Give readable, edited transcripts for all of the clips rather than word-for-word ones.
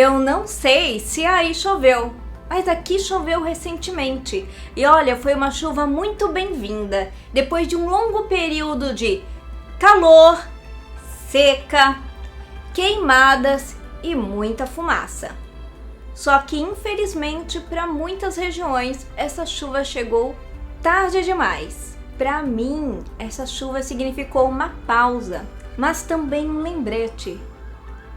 Eu não sei se aí choveu, mas aqui choveu recentemente. E olha, foi uma chuva muito bem-vinda. Depois de um longo período de calor, seca, queimadas e muita fumaça. Só que infelizmente para muitas regiões essa chuva chegou tarde demais. Para mim, essa chuva significou uma pausa, mas também um lembrete,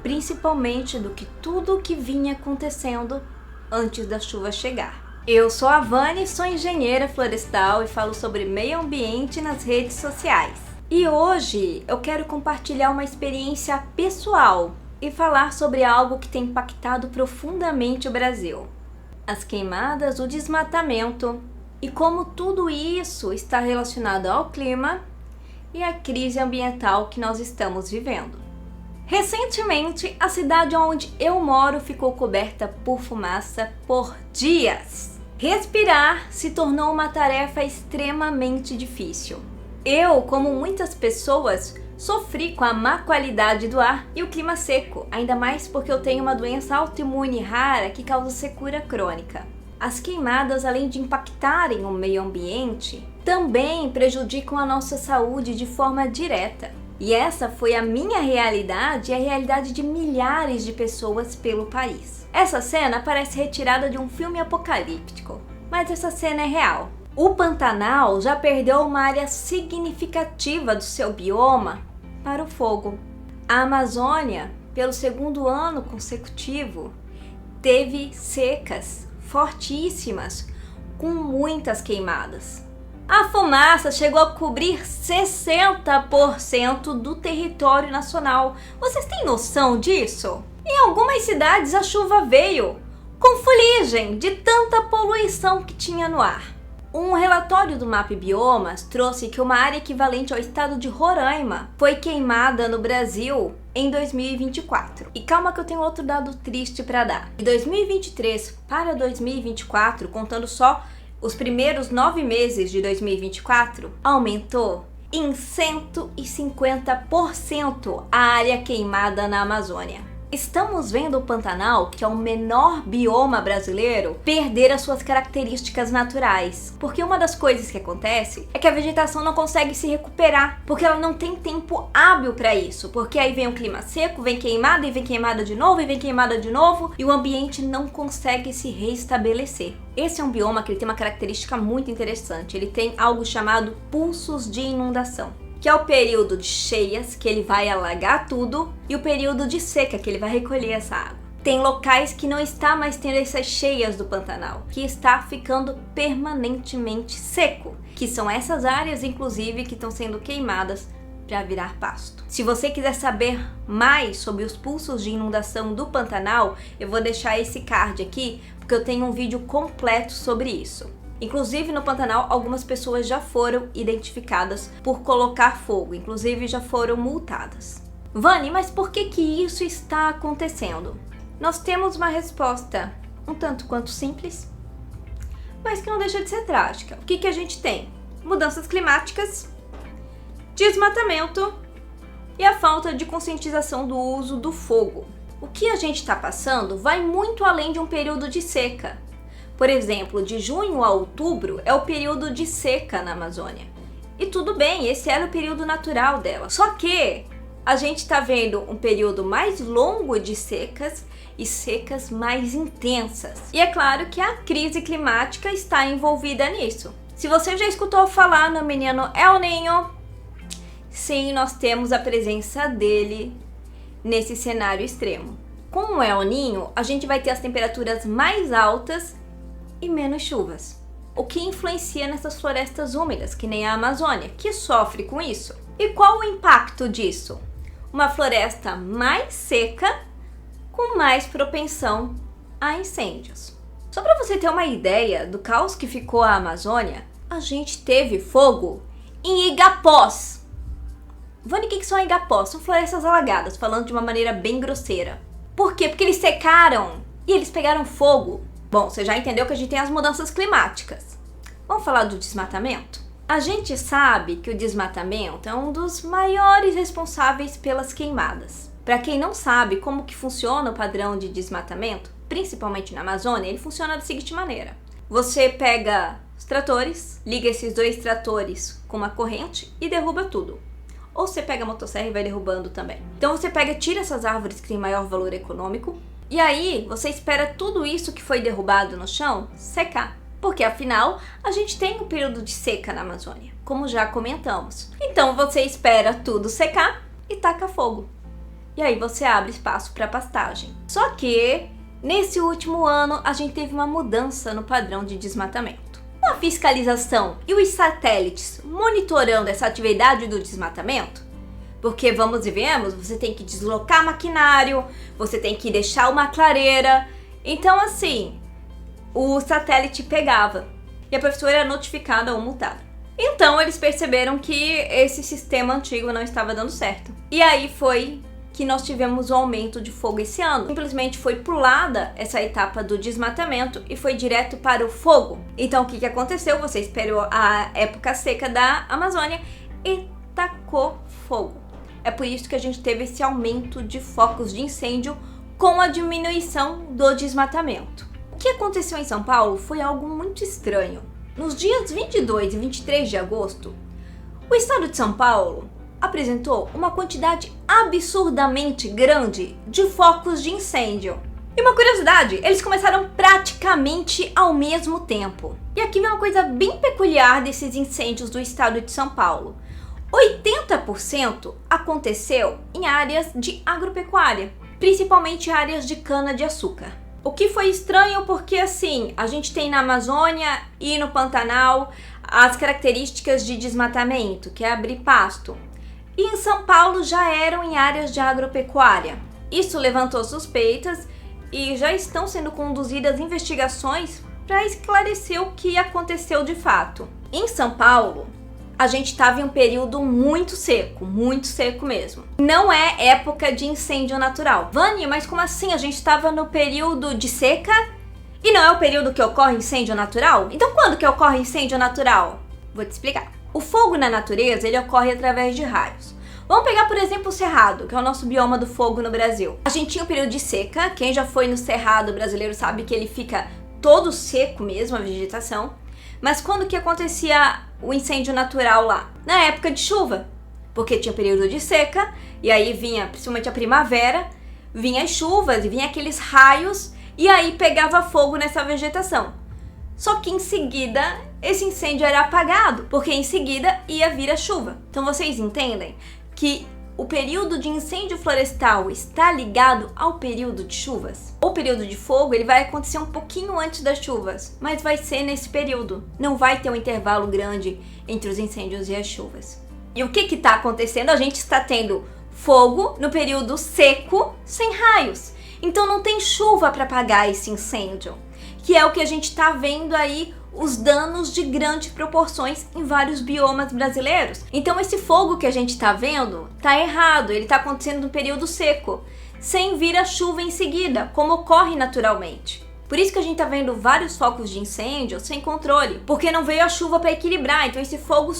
principalmente do que tudo que vinha acontecendo antes da chuva chegar. Eu sou a Vani, sou engenheira florestal e falo sobre meio ambiente nas redes sociais. E hoje eu quero compartilhar uma experiência pessoal e falar sobre algo que tem impactado profundamente o Brasil: as queimadas, o desmatamento e como tudo isso está relacionado ao clima e à crise ambiental que nós estamos vivendo. Recentemente, a cidade onde eu moro ficou coberta por fumaça por dias. Respirar se tornou uma tarefa extremamente difícil. Eu, como muitas pessoas, sofri com a má qualidade do ar e o clima seco, ainda mais porque eu tenho uma doença autoimune rara que causa secura crônica. As queimadas, além de impactarem o meio ambiente, também prejudicam a nossa saúde de forma direta. E essa foi a minha realidade e a realidade de milhares de pessoas pelo país. Essa cena parece retirada de um filme apocalíptico, mas essa cena é real. O Pantanal já perdeu uma área significativa do seu bioma para o fogo. A Amazônia, pelo segundo ano consecutivo, teve secas fortíssimas, com muitas queimadas. A fumaça chegou a cobrir 60% do território nacional. Vocês têm noção disso? Em algumas cidades a chuva veio com fuligem de tanta poluição que tinha no ar. Um relatório do MAP Biomas trouxe que uma área equivalente ao estado de Roraima foi queimada no Brasil em 2024. E calma que eu tenho outro dado triste para dar. De 2023 para 2024, contando só os primeiros 9 meses de 2024, aumentou em 150% a área queimada na Amazônia. Estamos vendo o Pantanal, que é o menor bioma brasileiro, perder as suas características naturais. Porque uma das coisas que acontece é que a vegetação não consegue se recuperar, porque ela não tem tempo hábil para isso. Porque aí vem um clima seco, vem queimada e vem queimada de novo e vem queimada de novo, e o ambiente não consegue se reestabelecer. Esse é um bioma que ele tem uma característica muito interessante. Ele tem algo chamado pulsos de inundação, que é o período de cheias, que ele vai alagar tudo, e o período de seca, que ele vai recolher essa água. Tem locais que não está mais tendo essas cheias do Pantanal, que está ficando permanentemente seco, que são essas áreas, inclusive, que estão sendo queimadas para virar pasto. Se você quiser saber mais sobre os pulsos de inundação do Pantanal, eu vou deixar esse card aqui, porque eu tenho um vídeo completo sobre isso. Inclusive no Pantanal, algumas pessoas já foram identificadas por colocar fogo, inclusive já foram multadas. Vani, mas por que isso está acontecendo? Nós temos uma resposta um tanto quanto simples, mas que não deixa de ser trágica. O que a gente tem? Mudanças climáticas, desmatamento e a falta de conscientização do uso do fogo. O que a gente está passando vai muito além de um período de seca. Por exemplo, de junho a outubro é o período de seca na Amazônia. E tudo bem, esse era o período natural dela. Só que a gente está vendo um período mais longo de secas e secas mais intensas. E é claro que a crise climática está envolvida nisso. Se você já escutou falar no menino El Niño, sim, nós temos a presença dele nesse cenário extremo. Com o El Niño, a gente vai ter as temperaturas mais altas e menos chuvas, o que influencia nessas florestas úmidas, que nem a Amazônia, que sofre com isso. E qual o impacto disso? Uma floresta mais seca, com mais propensão a incêndios. Só para você ter uma ideia do caos que ficou a Amazônia, a gente teve fogo em igapós. Vani, o que são igapós? São florestas alagadas, falando de uma maneira bem grosseira. Por quê? Porque eles secaram e eles pegaram fogo. Bom, você já entendeu que a gente tem as mudanças climáticas. Vamos falar do desmatamento? A gente sabe que o desmatamento é um dos maiores responsáveis pelas queimadas. Para quem não sabe como que funciona o padrão de desmatamento, principalmente na Amazônia, ele funciona da seguinte maneira. Você pega os tratores, liga esses 2 tratores com uma corrente e derruba tudo. Ou você pega a motosserra e vai derrubando também. Então você tira essas árvores que têm maior valor econômico, e aí você espera tudo isso que foi derrubado no chão secar. Porque afinal, a gente tem um período de seca na Amazônia, como já comentamos. Então você espera tudo secar e taca fogo. E aí você abre espaço para pastagem. Só que nesse último ano a gente teve uma mudança no padrão de desmatamento. Com a fiscalização e os satélites monitorando essa atividade do desmatamento, porque vamos e vemos, você tem que deslocar maquinário, você tem que deixar uma clareira. Então assim, o satélite pegava e a professora era notificada ou multada. Então eles perceberam que esse sistema antigo não estava dando certo. E aí foi que nós tivemos o aumento de fogo esse ano. Simplesmente foi pulada essa etapa do desmatamento e foi direto para o fogo. Então o que aconteceu? Você esperou a época seca da Amazônia e tacou fogo. É por isso que a gente teve esse aumento de focos de incêndio com a diminuição do desmatamento. O que aconteceu em São Paulo foi algo muito estranho. Nos dias 22 e 23 de agosto, o estado de São Paulo apresentou uma quantidade absurdamente grande de focos de incêndio. E uma curiosidade, eles começaram praticamente ao mesmo tempo. E aqui vem uma coisa bem peculiar desses incêndios do estado de São Paulo. 80% aconteceu em áreas de agropecuária, principalmente áreas de cana-de-açúcar. O que foi estranho porque assim, a gente tem na Amazônia e no Pantanal as características de desmatamento, que é abrir pasto. E em São Paulo já eram em áreas de agropecuária. Isso levantou suspeitas e já estão sendo conduzidas investigações para esclarecer o que aconteceu de fato. Em São Paulo, a gente estava em um período muito seco mesmo. Não é época de incêndio natural. Vânia, mas como assim? A gente estava no período de seca e não é o período que ocorre incêndio natural? Então quando que ocorre incêndio natural? Vou te explicar. O fogo na natureza, ele ocorre através de raios. Vamos pegar, por exemplo, o Cerrado, que é o nosso bioma do fogo no Brasil. A gente tinha um período de seca. Quem já foi no Cerrado brasileiro sabe que ele fica todo seco mesmo, a vegetação. Mas quando que acontecia o incêndio natural lá? Na época de chuva, porque tinha período de seca, e aí vinha, principalmente a primavera, vinha as chuvas e vinha aqueles raios, e aí pegava fogo nessa vegetação. Só que em seguida, esse incêndio era apagado, porque em seguida ia vir a chuva. Então vocês entendem que o período de incêndio florestal está ligado ao período de chuvas? O período de fogo ele vai acontecer um pouquinho antes das chuvas, mas vai ser nesse período. Não vai ter um intervalo grande entre os incêndios e as chuvas. E o que está acontecendo? A gente está tendo fogo no período seco, sem raios. Então não tem chuva para apagar esse incêndio, que é o que a gente está vendo aí, os danos de grandes proporções em vários biomas brasileiros. Então esse fogo que a gente está vendo está errado, ele está acontecendo no período seco, sem vir a chuva em seguida, como ocorre naturalmente. Por isso que a gente está vendo vários focos de incêndio sem controle, porque não veio a chuva para equilibrar, então esse fogo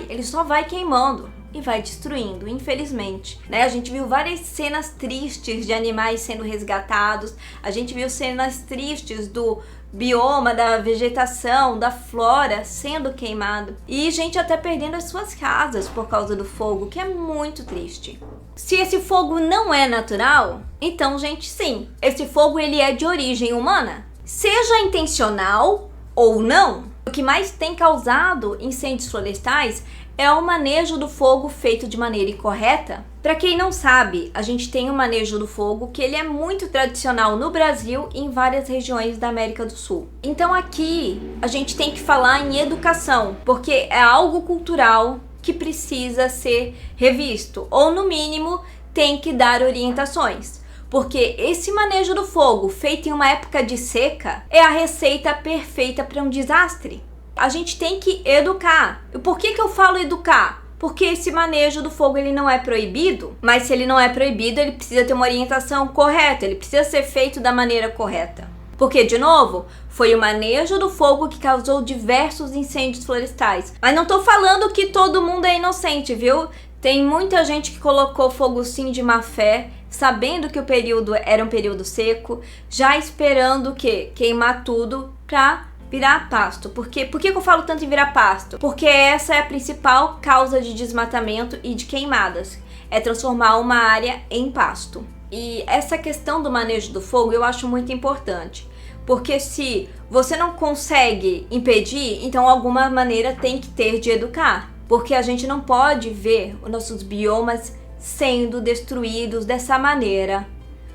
ele só vai queimando e vai destruindo, infelizmente. A gente viu várias cenas tristes de animais sendo resgatados, a gente viu cenas tristes do bioma, da vegetação, da flora sendo queimado e gente até perdendo as suas casas por causa do fogo, que é muito triste. Se esse fogo não é natural, então, gente, sim, esse fogo ele é de origem humana, seja intencional ou não. O que mais tem causado incêndios florestais é o manejo do fogo feito de maneira incorreta. Para quem não sabe, a gente tem o manejo do fogo que ele é muito tradicional no Brasil e em várias regiões da América do Sul. Então aqui a gente tem que falar em educação, porque é algo cultural que precisa ser revisto, ou no mínimo tem que dar orientações. Porque esse manejo do fogo feito em uma época de seca é a receita perfeita para um desastre. A gente tem que educar. E por que eu falo educar? Porque esse manejo do fogo ele não é proibido, mas se ele não é proibido, ele precisa ter uma orientação correta, ele precisa ser feito da maneira correta. Porque, de novo, foi o manejo do fogo que causou diversos incêndios florestais. Mas não tô falando que todo mundo é inocente, viu? Tem muita gente que colocou fogo sim de má fé, sabendo que o período era um período seco, já esperando o quê? Queimar tudo pra virar pasto. Por que eu falo tanto em virar pasto? Porque essa é a principal causa de desmatamento e de queimadas. É transformar uma área em pasto. E essa questão do manejo do fogo eu acho muito importante. Porque se você não consegue impedir, então alguma maneira tem que ter de educar. Porque a gente não pode ver os nossos biomas sendo destruídos dessa maneira.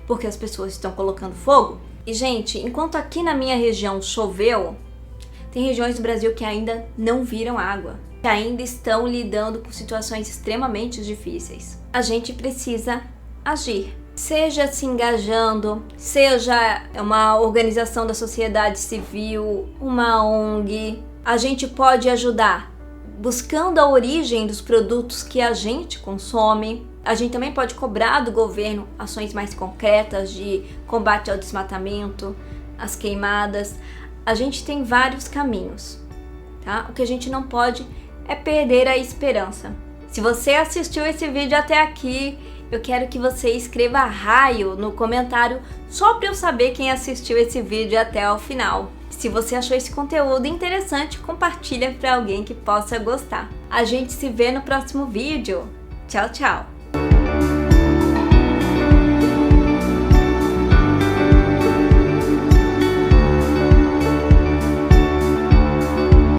Porque as pessoas estão colocando fogo. E, gente, enquanto aqui na minha região choveu, tem regiões do Brasil que ainda não viram água, que ainda estão lidando com situações extremamente difíceis. A gente precisa agir. Seja se engajando, seja uma organização da sociedade civil, uma ONG, a gente pode ajudar buscando a origem dos produtos que a gente consome. A gente também pode cobrar do governo ações mais concretas de combate ao desmatamento, às queimadas. A gente tem vários caminhos, tá? O que a gente não pode é perder a esperança. Se você assistiu esse vídeo até aqui, eu quero que você escreva raio no comentário só para eu saber quem assistiu esse vídeo até ao final. Se você achou esse conteúdo interessante, compartilha para alguém que possa gostar. A gente se vê no próximo vídeo. Tchau, tchau!